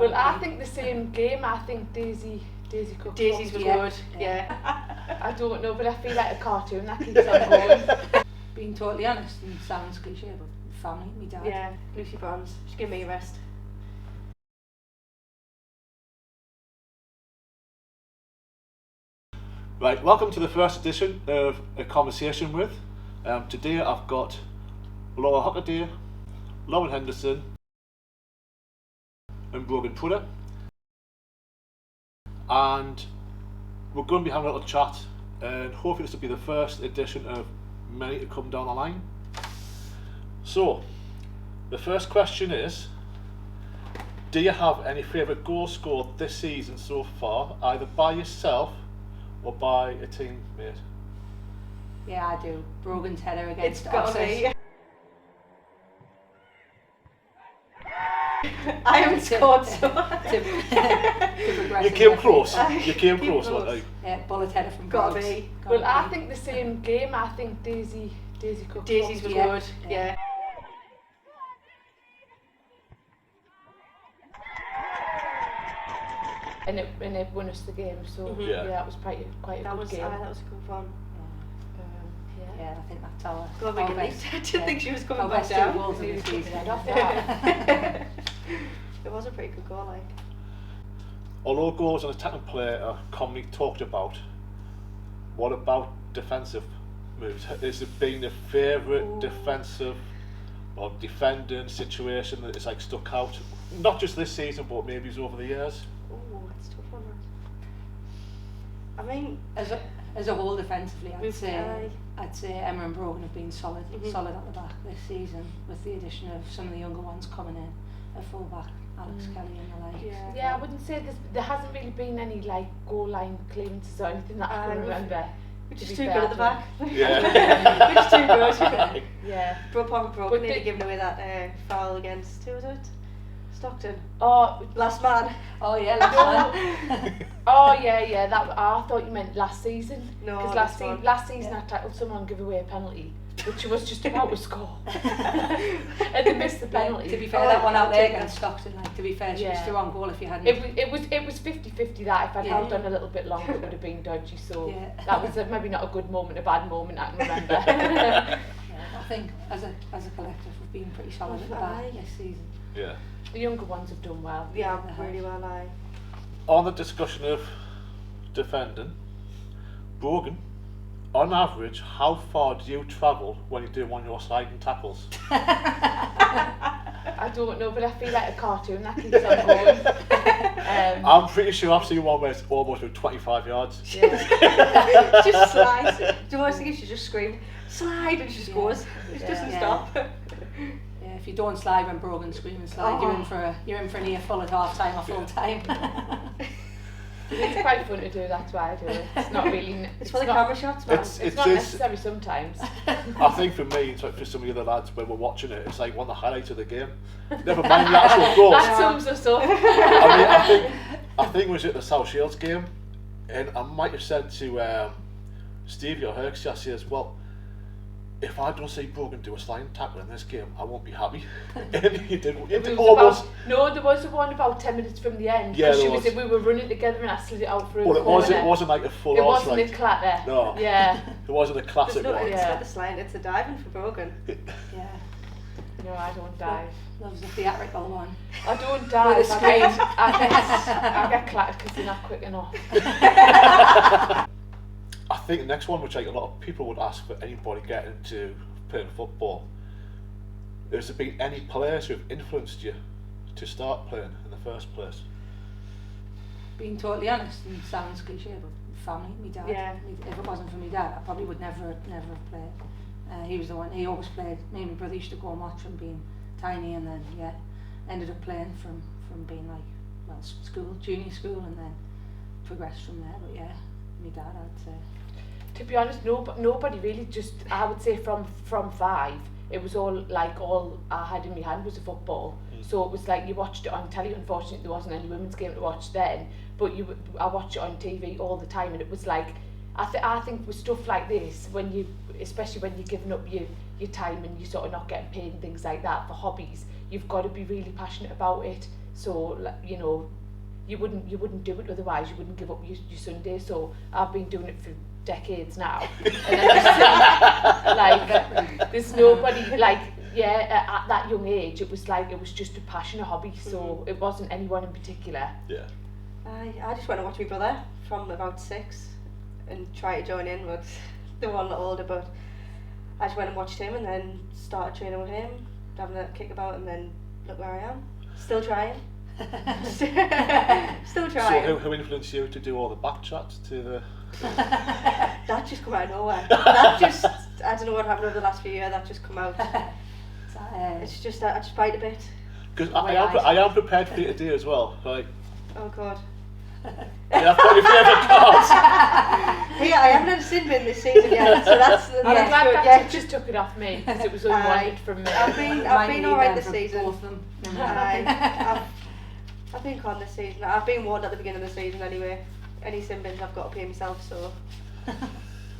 Well, I think the same game. I think Daisy Cook. Daisy's was good. Yeah. I don't know, but I feel like a cartoon that keeps on going. Being totally honest, and sounds cliche, but family, me dad. Yeah, Lucy Bronze. Just give me a rest. Right, welcome to the first edition of A Conversation With. Today I've got Laura Hockaday, Lauren Henderson and Brogan Prudhoe. And we're going to be having a little chat, and hopefully this will be the first edition of many to come down the line. So, the first question is, do you have any favourite goals scored this season so far, either by yourself or by a teammate? Yeah, I do. Brogan's header against It's gotta Oxford. be. I haven't scored so. You came close. You came close, close. weren't you? Yeah, bullet header from Gotta Brogs. be. Well, I think the same game. I think Daisy Cook. Daisy's was Yeah. good. Yeah. And it won us the game. So Mhm. Yeah. that was quite a That good was game. that was a good one. Yeah, I think that's our God, we relieved. I didn't think she was coming our back best two down. goals of Nearly the took season. the head off that. It was a pretty good goal, like. Although goals and attacking play are commonly talked about, what about defensive moves? Has it been a favourite defensive or defending situation that is like stuck out? Not just this season, but maybe it's over the years. Oh, it's a tough one. I mean, As a whole, defensively, I'd We've- say Emma and Brogan have been solid Mhm. at the back this season, with the addition of some of the younger ones coming in at full back, Alex Kelly and the like. yeah. Yeah, I wouldn't say there hasn't really been any like goal line clearances or anything that I can remember. We're to just be too fair good at the to back. Yeah. We're just too good. Yeah. Brogan But nearly the- giving away that foul against, who was it? Stockton. Oh, Last man. Oh yeah, last one. oh yeah. That I thought you meant last season. No, Because this one. last season Yeah. I tackled someone, give away a penalty, which was just about to score, and they missed the penalty. To be fair, Oh, that one out there yeah. against Stockton, like, to be fair, she was Yeah. still on goal if you hadn't. It was 50-50 that if I'd Yeah. held on a little bit longer it would have been dodgy. So Yeah. that was maybe not a good moment, a bad moment I can remember. Yeah, I think as a collective we've been pretty solid at the back Aye. this season. Yeah. The younger ones have done well. Yeah, really well, I. On the discussion of defending, Brogan, on average, how far do you travel when you do one of your sliding tackles? I don't know, but I feel like a cartoon that keeps on going. I'm pretty sure I've seen one where it's almost about 25 yards. Yeah. Just slides. The worst thing is she just screams, slide, and she just Yeah. goes. It Yeah. doesn't Yeah. stop. Yeah, if you don't slide when Brogan's screaming slide, Oh. you're in for an earful at half time or full time. It's quite fun to do, that's why I do it. It's not really. It's for the not, camera shots, man. It's not necessary sometimes. I think for me, it's like for some of the other lads when we're watching it, it's like one of the highlights of the game. Never mind the actual goals. That sums us up. I think it was at the South Shields game, and I might have said to Stevie or Herxie, I says, well, if I don't see Brogan do a sliding tackle in this game, I won't be happy. And he did. It was Almost. no, there was the one about 10 minutes from the end. Yeah, she there was. was. We were running together and I slid it out for a Well, it corner. wasn't like a full It on wasn't slide. a clatter. No. Yeah. It wasn't a classic No, one. it's Yeah. not the slide, it's the diving for Brogan. Yeah, No, I don't dive. loves the theatrical one. I don't dive. With a I get clattered because they're not quick enough. I think the next one, which like a lot of people would ask for anybody getting into playing football, has there been any players who have influenced you to start playing in the first place? Being totally honest, and sounds cliche, but family, me dad. Yeah. If it wasn't for me dad, I probably would never have played. He was the one. He always played. Me and my brother used to go and watch from being tiny, and then ended up playing from being like school, junior school, and then progressed from there. But yeah, me dad, I'd say. To be honest, nobody really. Just I would say from 5, it was all I had in my hand was a football. So it was like you watched it on telly. Unfortunately, there wasn't any women's game to watch then. But I watched it on TV all the time, and it was like I think with stuff like this, especially when you're giving up your time and you're sort of not getting paid and things like that for hobbies, you've got to be really passionate about it. So you know, you wouldn't do it otherwise. You wouldn't give up your Sunday. So I've been doing it for decades now, and I just think, like, there's nobody like. Yeah, at that young age, it was just a passion, a hobby. So it wasn't anyone in particular. Yeah. I just went and watched my brother from about 6 and tried to join in, but they were a lot older. But I just went and watched him and then started training with him, having a kick about, and then look where I am. Still trying. Still trying. So who influenced you to do all the back chats to the... That just come out of nowhere. That just, I don't know what happened over the last few years, that just come out. It's just that I just bite a bit. Because I am prepared for you to do as well. Like, Oh God. yeah, I've got your favourite cards. Yeah, I haven't had a sin bin this season yet, so that's I'm that's glad good. that Yeah. just took it off me because it was unwanted from me. I've been Might alright need this them for season. both of them. I've been con this season. I've been warned at the beginning of the season anyway. Any sin bins I've got to pay myself, so.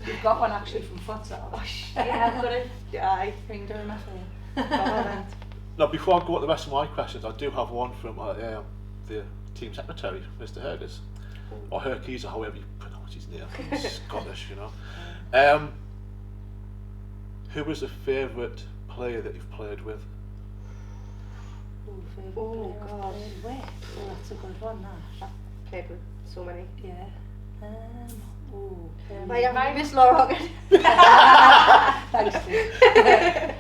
You've got one actually from futsal. Oh, yeah, I've got it. Aye. Bring down my thing. Now, before I go to the rest of my questions, I do have one from the team secretary, Mr. Herges, or Herkes, or however you pronounce his name. He's Scottish, you know. Who was the favourite player that you've played with? Oh God. Oh, that's a good one, that. Played with so many. Yeah. Miss Laura Hockett. Thanks, Steve.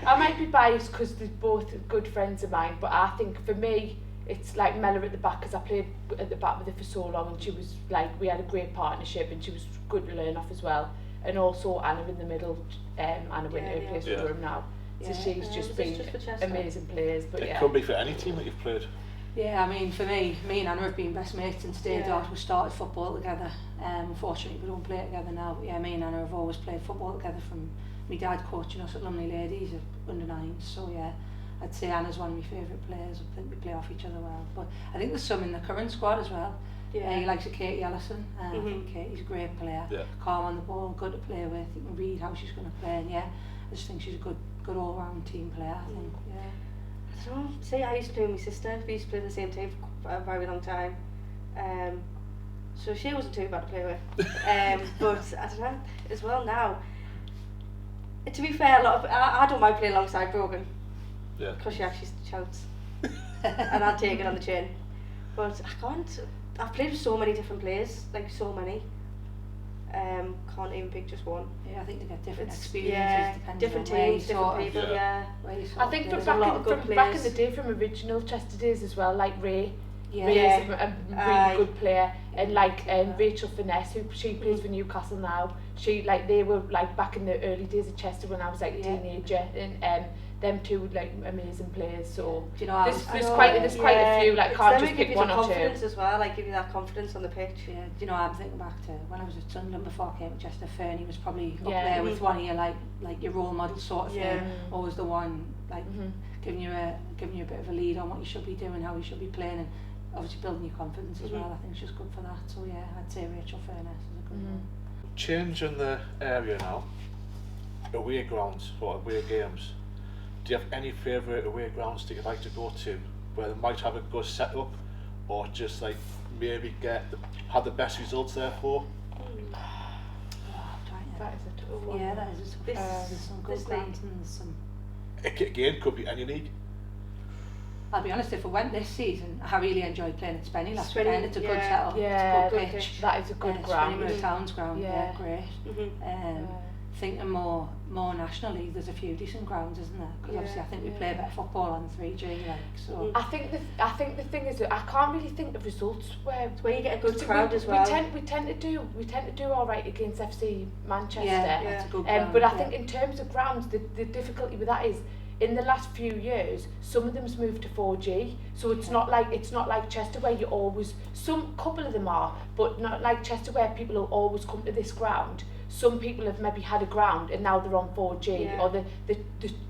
I might be biased because they're both good friends of mine, but I think for me it's like Mella at the back because I played at the back with her for so long, and she was like, we had a great partnership and she was good to learn off as well. And also Anna in the middle, Anna Winter, who plays for Durham now. So she's just been amazing players. But It could be for any team that you've played. Yeah, I mean, for me and Anna have been best mates since day dot. We started football together. Unfortunately, we don't play together now. But yeah, me and Anna have always played football together from my dad coaching us at Lumley Ladies at under 9s. So yeah, I'd say Anna's one of my favourite players. I think we play off each other well. But I think there's some in the current squad as well. He likes Katie Ellison. I think Katie's a great player. Yeah. Calm on the ball, good to play with. You can read how she's going to play. And yeah, I just think she's a good all-round team player. I think. Yeah. So, see, I used to play with my sister. We used to play in the same team for a very long time. So she wasn't too bad to play with. But I don't know, as well now. To be fair, I don't mind playing alongside Brogan. Yeah. Because she actually shouts. And I'll take it on the chin. But I can't. I've played with so many different players, like so many. Can't even pick just one. Yeah, I think they get different experiences. Yeah, depending different on where teams, you different sort of- people. Yeah. where you sort I of think play. from back in the day, from original Chester days as well, like Ray. Yeah. Ray's a really good player, and like Rachel Finesse, who she plays for Newcastle now. She they were like back in the early days of Chester when I was like a teenager, and them two like amazing players. So Do you know, there's quite a few. Like can't just pick one or two. Confidence as well, like give you that confidence on the pitch. Yeah, do you know, I'm thinking back to when I was at Sunderland before I came to Chester. Fernie was probably up Yeah. there with one of your like your role model sort of thing. Always the one like giving you a bit of a lead on what you should be doing, how you should be playing, and obviously building your confidence as well. I think she's good for that. So yeah, I'd say Rachel Furness is a good one. Changing the area now, away grounds or away games. Do you have any favourite away grounds that you'd like to go to where they might have a good setup, or just like maybe have the best results there for? That is a tough one. Yeah, that is a tough one. There's some good grounds and there's some. Again, could be any league. I'll be honest, if I went this season, I really enjoyed playing at Spenny last Spenny, weekend. It's a good setup. Yeah, it's a good pitch. that is a good ground. Spenny Town's ground, Yeah. great. Thinking more National League, there's a few decent grounds, isn't there? Because obviously I think we play better football on 3G, like so. I think the thing is that I can't really think of results where you get a good crowd as well. We tend to do all right against FC Manchester. Yeah, that's a good ground. But I think in terms of grounds, the difficulty with that is in the last few years, some of them's moved to 4G, so it's not like Chester where you always. Some couple of them are, but not like Chester where people will always come to this ground. Some people have maybe had a ground and now they're on 4G, or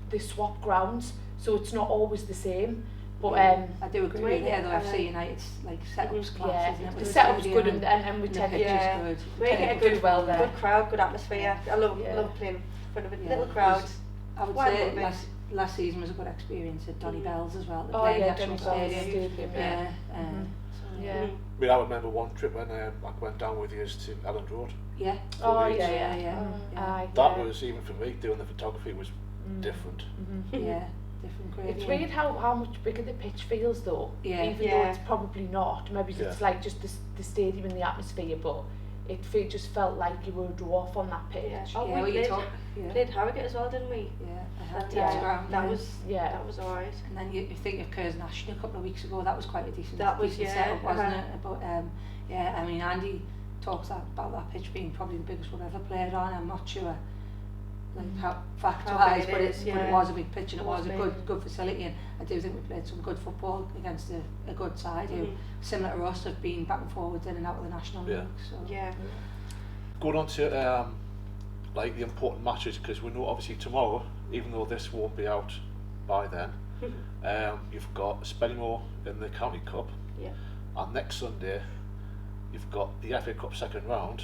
they swap grounds, so it's not always the same. But I do agree with you there, though. FC United's like setup's class, isn't it? The setup's good and we tend to good. We get a good, well there. Good crowd, good atmosphere. I love playing in front of a little crowd. I would say last season was a good experience at Donny Bell's as well. Oh yeah, Donny Bell's Stadium. Yeah. Yeah. I mean, I remember one trip when I went down with you to Elland Road. Yeah. Oh Leeds. yeah. That was, even for me, doing the photography was different. Yeah, different gradient. It's weird how much bigger the pitch feels though. Yeah. Even though it's probably not. Maybe Yeah. it's like just the stadium and the atmosphere, but it just felt like you were a dwarf on that pitch. Yeah. Oh, Yeah, we played Harrogate as well, didn't we? Yeah, I had That, Titch ground. that was alright. And then you think of Kerrs National a couple of weeks ago, that was quite a decent, Decent setup, wasn't it? But yeah, I mean, Andy talks about that pitch being probably the biggest we've ever played on. I'm not sure like how fact-wise, but it was a big pitch and it was a good facility, and I do think we played some good football against a good side who, similar to us, have been back and forwards in and out of the National League. So. Yeah. Going on to like the important matches, because we know obviously tomorrow, even though this won't be out by then, you've got Spennymoor in the County Cup, and next Sunday you've got the FA Cup second round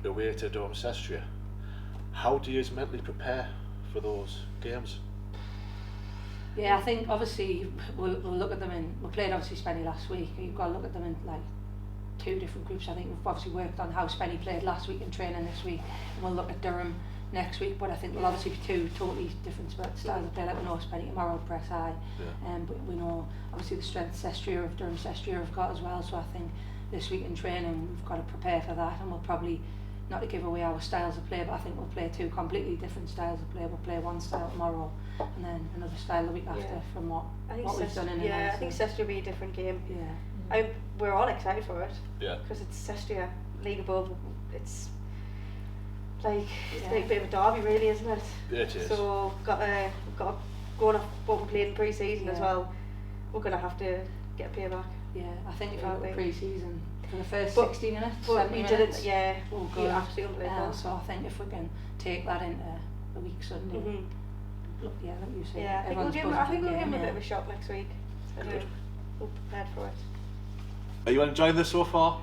away to Durham Sestria. How do you mentally prepare for those games? Yeah, I think obviously we'll look at them we played obviously Spenny last week, and you've got to look at them in like two different groups. I think we've obviously worked on how Spenny played last week in training this week, and we'll look at Durham next week, but I think we'll obviously be two totally different styles of play. Like we know Spenny tomorrow will press high, but we know obviously the strength Durham Sestria have got as well, so I think this week in training we've got to prepare for that, and we'll probably, not to give away our styles of play, but I think we'll play two completely different styles of play. We'll play one style tomorrow and then another style the week after from what we've done in the I think Sestria will be a different game. Yeah. We're all excited for it. Yeah. Because it's Sestria, League above. It's like a bit of a derby, really, isn't it? It is. So we've got to go on off what we played in pre-season as well. We're going to have to get a payback. Yeah, I think if you look at pre-season, for the first 60 minutes, but 70 we minutes, did it, all good. Absolutely unbelievable. So I think if we can take that into the week Sunday, look, like you say, I think we'll give them a bit of a shot next week. So we're prepared for it. Are you enjoying this so far?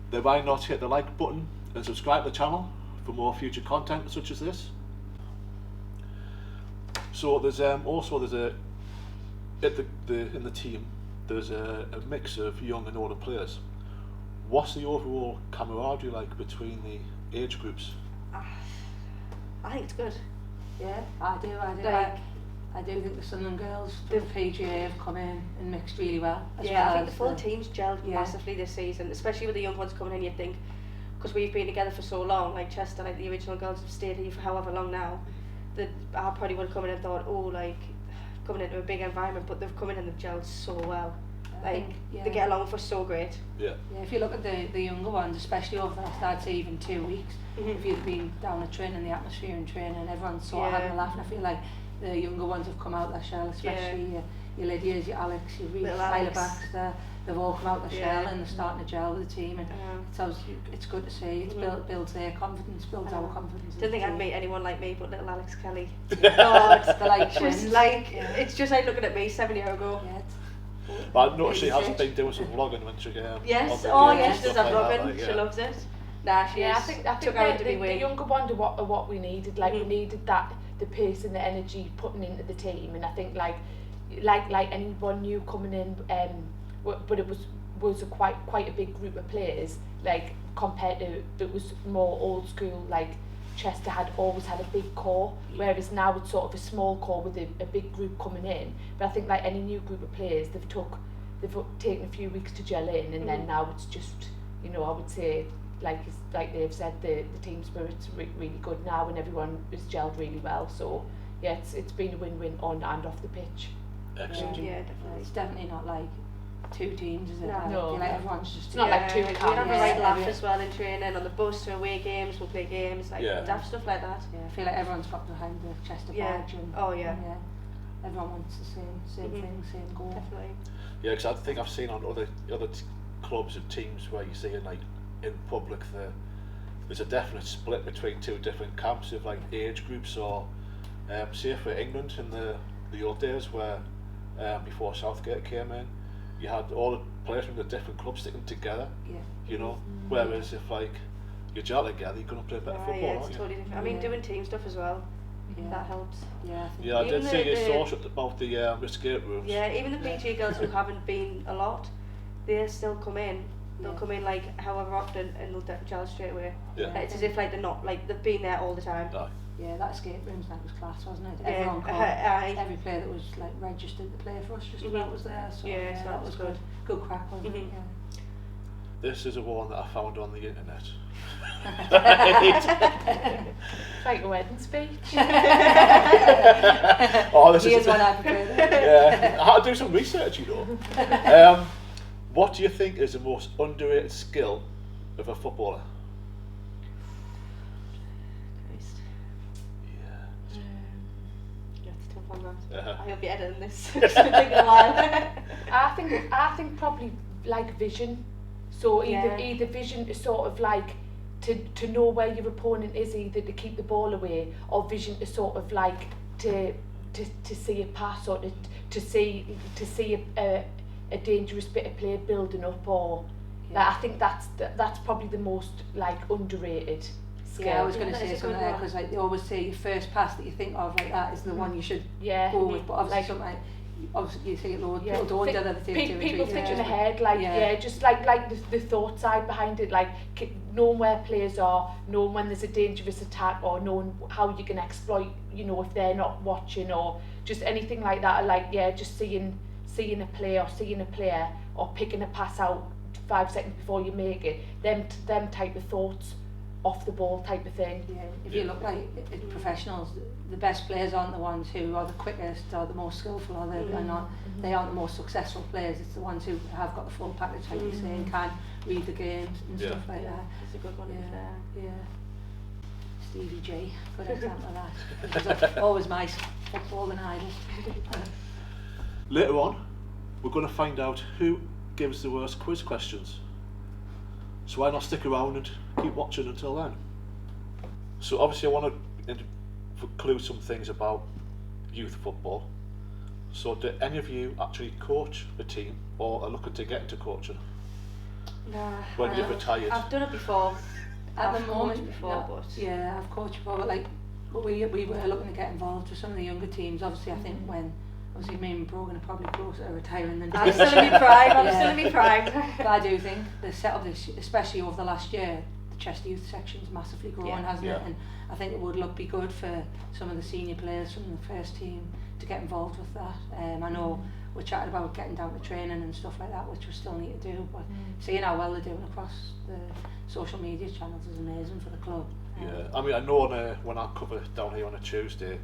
Then why not hit the like button and subscribe to the channel for more future content such as this? So there's in the team there's a mix of young and older players. What's the overall camaraderie like between the age groups? I think it's good. Yeah, I do. I do think the Sunderland girls, the PGA, have come in and mixed really well. I think the full team's gelled massively this season, especially with the young ones coming in. You'd think, because we've been together for so long, like Chester, like the original girls have stayed here for however long now, that I probably would have come in and thought, coming into a big environment, but they've come in and they've gelled so well. They get along for so great. Yeah, if you look at the younger ones, especially over the last, I'd say even 2 weeks, if you'd been down at training, the atmosphere in training, everyone's sort of having a laugh, and I feel like the younger ones have come out their shell, especially your Lydia's, your Alex, your Reece, Isla Baxter, they've all come out their shell and they're starting to gel with the team, and it's good to see. It builds their confidence, builds our confidence. Don't think I'd meet anyone like me but little Alex Kelly. God, they're like twins. It's just like looking at me 7 years ago. But I noticed she has been doing some vlogging when she yes, she does have vlogging. She loves it. Nah, I think the younger ones are what we needed. Like we needed that, the pace and the energy putting into the team, and I think like anyone new coming in, but it was quite a big group of players. Like compared to, it was more old school. Like Chester had always had a big core, whereas now it's sort of a small core with a big group coming in. But I think like any new group of players, they've taken a few weeks to gel in, and then now it's just, I would say, like they've said, the team spirit's really good now, and everyone is gelled really well. So yeah, it's been a win-win on and off the pitch. Excellent. Yeah, definitely. It's definitely not like two teams, is it? No. Like everyone's just. It's not like two We camps. have a right laugh as well in training, on the bus to away games, we'll play games, daft stuff like that. Yeah, I feel like everyone's got behind the Chester badge, and everyone wants the same thing, same goal. Definitely. Yeah, because I think I've seen on other clubs and teams where you see in public there's a definite split between two different camps of like age groups, or say for England in the old days where before Southgate came in, you had all the players from the different clubs sticking together. Whereas if like you gel together, you're gonna play better football, yeah, aren't it's you? totally different. I mean, doing team stuff as well. that helps. Yeah, I think Yeah, I Even did see the- you social about the escape rooms. Yeah, even the PG girls who haven't been a lot, they still come in. They'll Yeah. come in like however often and they'll gel straight away. Yeah. It's as if like they're not, like they've been there all the time. Aye. yeah, that escape rooms night was class, wasn't it? Yeah, Everyone called. aye. Every player that was like registered to play for us just about was there. So Yeah, so that was good. Good crack, wasn't it? Mhm. Yeah. This is a one that I found on the internet. It's like a wedding speech. Oh, this Here's is one I prepared. yeah, I had to do some research, you know. What do you think is the most underrated skill of a footballer? Christ. Yeah. That's a tough one, that. Uh-huh. I hope you're editing this. It's been taking a while. I think probably like vision. So Yeah. either vision to sort of like to know where your opponent is, either to keep the ball away, or vision to sort of like to see a pass, or to see a dangerous bit of play building up, or like, I think that's probably the most like underrated skill. Yeah, I was Yeah, going to that say is a something good there one. because like they always say your first pass that you think of like that is the one you should Yeah. go with, but obviously Like- something like, obviously you see it loads, Yeah, people don't Thi- do that. people yeah. thinking ahead, like Yeah. just like the thought side behind it, like knowing where players are, knowing when there's a dangerous attack, or knowing how you can exploit, you know, if they're not watching, or just anything like that. Like just seeing a play or seeing a player or picking a pass out 5 seconds before you make it. Them type of thoughts off the ball type of thing. Yeah, if you look like at professionals, the best players aren't the ones who are the quickest or the most skillful, or they are not. They aren't the most successful players. It's the ones who have got the full package, like you say, and can read the games and Yeah. stuff like that. That's a good one. Yeah, yeah. Stevie J, good example of that. He was always my football and idol. Later on, we're going to find out who gives the worst quiz questions. So why not stick around and keep watching until then? So obviously I want to include some things about youth football. So do any of you actually coach a team or are looking to get into coaching Nah, when you've retired? I've done it before. At I've the moment, coached before, no, but yeah, I've coached before, but like, but we were looking to get involved with some of the younger teams. Obviously, I think when obviously me and Brogan are probably closer to retiring than. I'm still in my prime. I'm Yeah. still in my prime. But I do think the setup, especially over the last year, the Chester youth section's massively grown, Yeah. hasn't it? Yeah. And I think it would be good for some of the senior players from the first team to get involved with that. I know we're chatting about getting down to training and stuff like that, which we still need to do, but seeing how well they're doing across the social media channels is amazing for the club. Yeah, I mean I know when I cover down here on a Tuesday,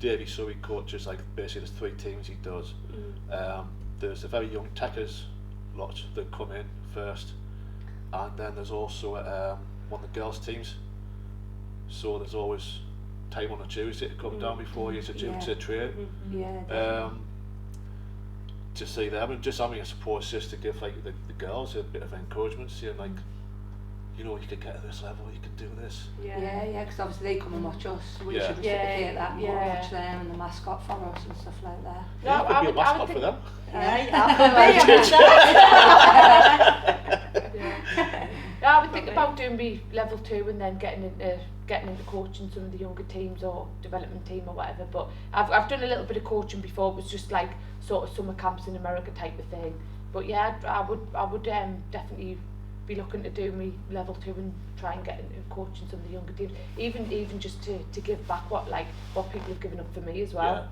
Davey Surrey coaches like basically there's 3 teams he does. There's the very young techers lot that come in first, and then there's also one of the girls teams. So there's always time on a Tuesday to come down before you to do Yeah. to train. Yeah, definitely. To see them and just having a support just to give like the girls a bit of encouragement, saying like, you know, you could get to this level, you can do this. Yeah, because obviously they come and watch us, so we Yeah. should reciprocate that and Yeah. watch them and the mascot for us and stuff like that. No, You could I be a would- I mascot would for think- them. Aye, Yeah, I would think about doing me level 2 and then getting into coaching some of the younger teams or development team or whatever. But I've done a little bit of coaching before. It was just like sort of summer camps in America type of thing. But yeah, I would definitely be looking to do me level 2 and try and get into coaching some of the younger teams. Even just to give back what people have given up for me as well.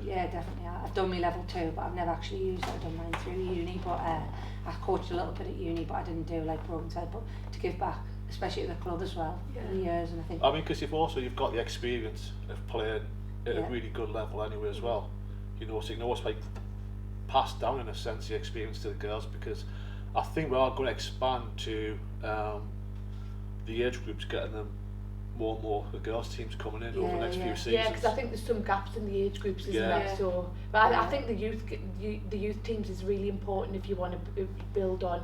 Yeah, definitely. I've done my level 2, but I've never actually used it. I've done mine through uni, but I coached a little bit at uni, but I didn't do like Brogan said, but to give back, especially at the club as well, for the years, and I think. I mean, because you've got the experience of playing at a Yeah. really good level anyway as well. You know, so you can always like pass down in a sense the experience to the girls, because I think we are going to expand to the age groups, getting them more and more the girls teams coming in over the next few seasons. Yeah, because I think there's some gaps in the age groups, isn't Yeah. there? So, but I think the youth teams is really important if you want to build on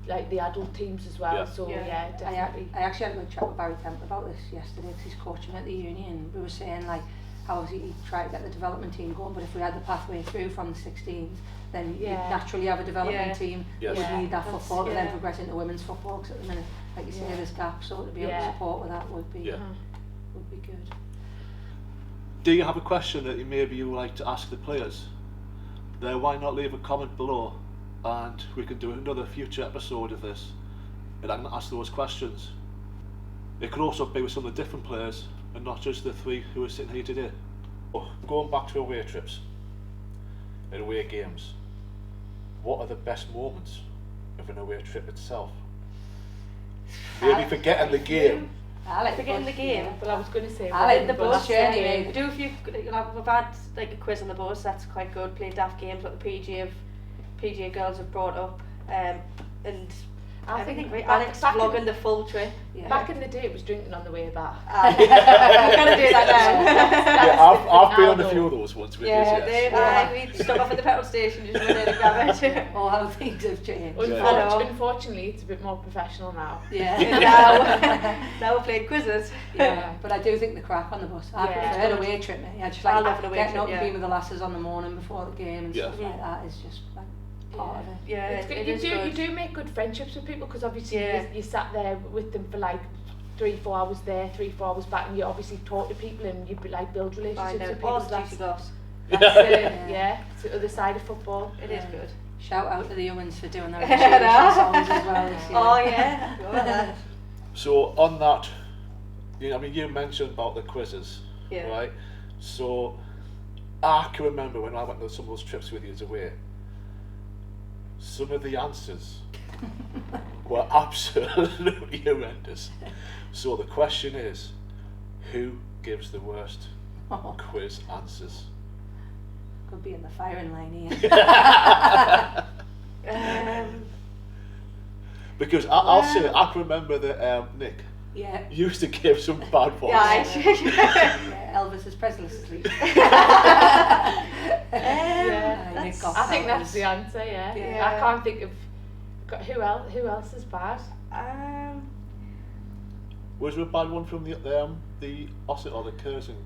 like the adult teams as well. Yeah. So Yeah. yeah, definitely. I actually had a good chat with Barry Kemp about this yesterday, because he's coaching at the uni, and we were saying like how obviously he tried to get the development team going, but if we had the pathway through from the 16s, then you'd Yeah. naturally have a development Yeah. team. Yes. Would need that That's- football to then yeah. progress into women's football, because at the minute, like you say, Yeah. there's gaps, so to be able to Yeah. support with that would be Yeah. would be good. do you have a question that maybe you would like to ask the players? Then why not leave a comment below, and we can do another future episode of this, and I can ask those questions. It could also be with some of the different players, and not just the three who are sitting here today. Going back to away trips and away games, what are the best moments of an away trip itself? Maybe forgetting the game. I like Forgetting the game. But I was going to say, I like the bus bus journey. We do a few. We've had like a quiz on the bus. That's quite good. Playing daft games like the PGA girls have brought up, and I everything. think Alex back vlogging in, the full trip. Yeah. back in the day, it was drinking on the way back. I'm gonna do that now. Yeah, I've been on a Now, few of those ones with Yeah, you, yes. we'd stop off at the petrol station, just run in and grab it. Oh, how things have changed. Unfortunately, it's a bit more professional now. Yeah. Now we're playing quizzes. Yeah, but I do think the crack on the bus. I Yeah. prefer an away trip. I just I like love an away getting trip, up and yeah. being with the lasses on the morning before the game and Yeah. stuff like that is just like part of it. Yeah, It's good. it You is do good. you do make good friendships with people, because obviously Yeah. you sat there with them for like 3-4 hours there, 3-4 hours back, and you obviously talk to people and you like build relationships Find out with people. all So the juicy goss. that's yeah, it's the other side of football. It is good. Shout out to the young'uns for doing their I appreciation know. songs as well this year. Oh yeah. Go on then. So on that, I mean, you mentioned about the quizzes, Yeah. right? So I can remember when I went on some of those trips with you away, some of the answers were absolutely horrendous. So the question is, who gives the worst Oh, quiz answers? could be in the firing line here. Because I'll say, I can remember that Nick Yeah. used to give some bad ones. Yeah, Yeah, Elvis is Presley sleep. Yeah. I think that's the answer. Yeah. Yeah. I can't think of who else is bad. Was there a bad one from the Ossett or the Curzon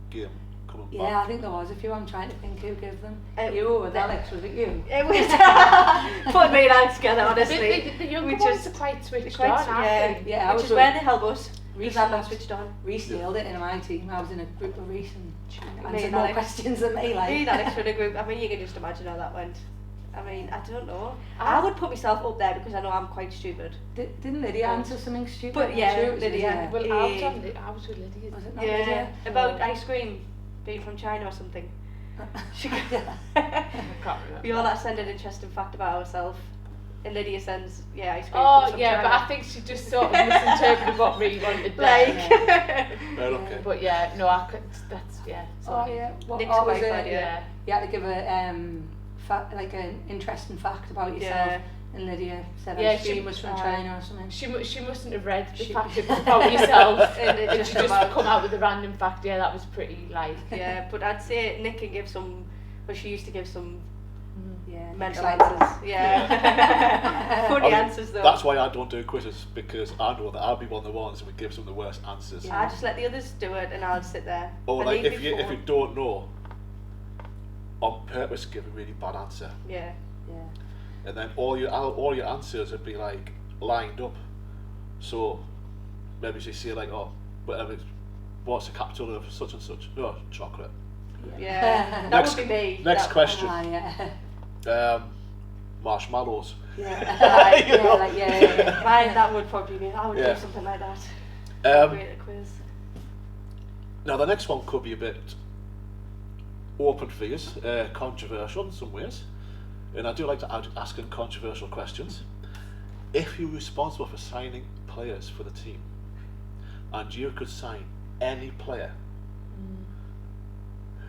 game coming Yeah, back? I think there was a few. I'm trying to think who gave them. It- You or with Alex, was it you? It was put me and Alex together, honestly. The younger We ones just- are quite switched quite on, sw- aren't yeah. they? Yeah, I Which was is where they help us. Reese Because I'm not was- switched on. Reese nailed it in my team. I was in a group of Reese and she Me answered and more Alex. questions than me. Like. Me and Alex were in a group. I mean, you can just imagine how that went. I mean, I don't know. I would put myself up there because I know I'm quite stupid. Didn't Lydia answer something stupid? But I'm yeah, sure it was Lydia. Well, I was with Lydia. Was it not Yeah, Lydia? about ice cream being from China or something. She I can't remember. we all had to send an interesting fact about ourselves. And Lydia sends, ice cream Oh comes from yeah, China. but I think she just sort of misinterpreted what we wanted there. Like, Right, okay. But yeah, no, I could. That's yeah. Oh Sorry. yeah. What Nick's was quite it? bad, Yeah. You had to give a like an interesting fact about yourself. Yeah. And Lydia said Yeah, ice cream she- was from China or something. She mustn't have read the She- fact about yourself, And it and just she just come out. come out with a random fact. Yeah, that was pretty like. yeah, but I'd say Nick can give some, well, she used to give some Yeah. mental next answers. answers. Yeah. Funny I mean, answers though. That's why I don't do quizzes, because I know that I'll be one of the ones who would give some of the worst answers. Yeah. I just let the others do it and I'll sit there. Or And like leave if you before- don't know, on purpose give a really bad answer, Yeah. Yeah. and then all your answers would be like lined up. So maybe you say like, oh, whatever, what's the capital of such and such? Oh, chocolate. Yeah. That Next- would be me. next That- question. Yeah. Marshmallows. Yeah. You know? yeah. Mine, that would probably be, I would Yeah. do something like that. Great at quiz. Now the next one could be a bit open for you, controversial in some ways, and I do like to asking controversial questions. If you're responsible for signing players for the team, and you could sign any player,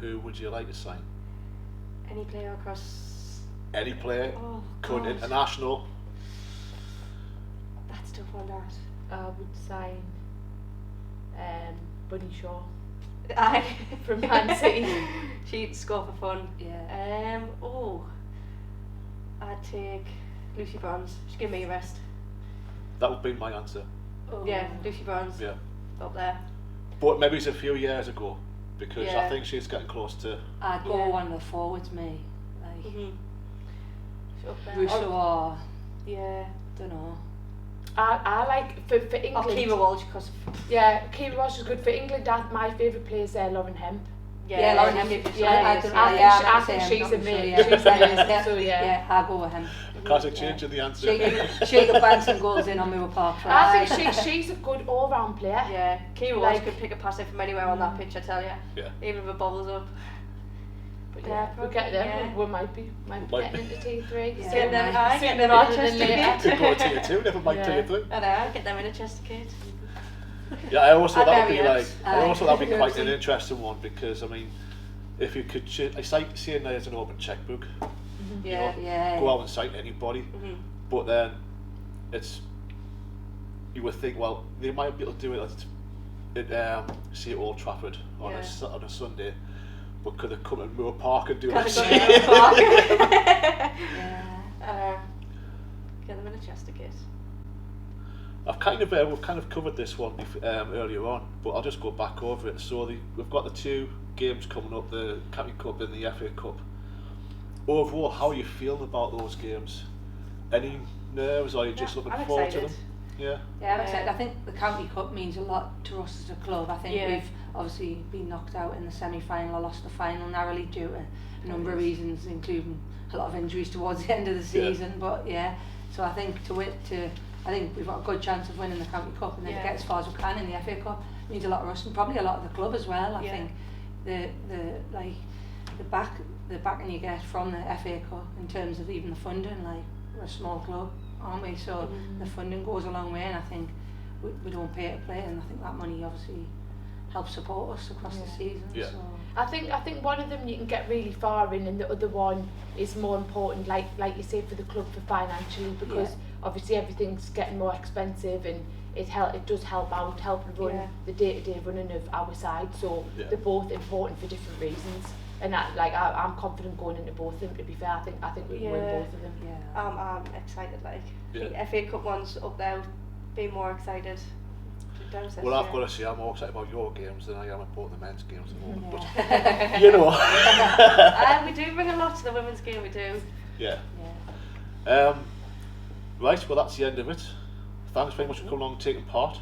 who would you like to sign? Any player across. Any player, Oh, could God. international. That's tough on that. I would sign Bunny Shaw Aye. from Man City. She'd score for fun. Yeah. I'd take Lucy Bronze. Just give me a rest. That would be my answer. Oh. Yeah, Lucy Bronze. Yeah, Up there. but maybe it's a few years ago, because I Yeah. think she's getting close to. I'd go Yeah. one of the forwards, me. Like She's up there. Russo or Yeah. don't know. I like for Or England. Kiva Walsh, because. Yeah, Kira Walsh is good for England. My favourite player is Lauren Hemp. Yeah, Lauren Henry. I think she's amazing. She's amazing. So yeah, I'll go with him. Can't I change the answer? She could bang some goals in on Moore Park. I think she's a good all-round player. Yeah, Kira Walsh could pick a pass in from anywhere on that pitch, I tell you. Yeah. Even if it bubbles up. But yeah, we'll get them. Yeah. We might be getting into T3. Yeah. Get them high, get them rather in a than Chester later. kit. Could go to tier 2, never mind tier 3. I know, get them in a Chester kit. Yeah, I also thought that would be Hilarious. I also thought that'd be quite an interesting one, because I mean, if you could, it's like seeing there as an open checkbook. You know, go out and cite anybody, but then you would think, well, they might be able to do it at say at Old Trafford on a Sunday, but could they come to Moore Park and do it? Get them in a Chester kit. We've kind of covered this one earlier on, but I'll just go back over it. So we've got the 2 games coming up, the County Cup and the FA Cup. Overall, how are you feeling about those games? Any nerves, or are you just looking forward to them? Yeah, I'm excited. I think the County Cup means a lot to us as a club. I think we've obviously been knocked out in the semi-final, or lost the final narrowly due to a number of reasons, including a lot of injuries towards the end of the season. But so I think I think we've got a good chance of winning the County Cup, and then to get as far as we can in the FA Cup means a lot of us, and probably a lot of the club as well. I think the backing you get from the FA Cup in terms of even the funding, like we're a small club, aren't we? So the funding goes a long way, and I think we don't pay to play, and I think that money obviously helps support us across the season. Yeah. So. I think one of them you can get really far in, and the other one is more important, like you say, for the club, for financially, because obviously everything's getting more expensive, and it does help run the day-to-day running of our side. So they're both important for different reasons, and I'm confident going into both of them. To be fair, I think we can win both of them. Yeah. I'm excited. I think FA Cup one's up there. Be more excited. Well, I've got to say, I'm more excited about your games than I am about both the men's games at the moment. But you know, we do bring a lot to the women's game. We do. Yeah. Right. Well, that's the end of it. Thanks very much for coming along and taking part.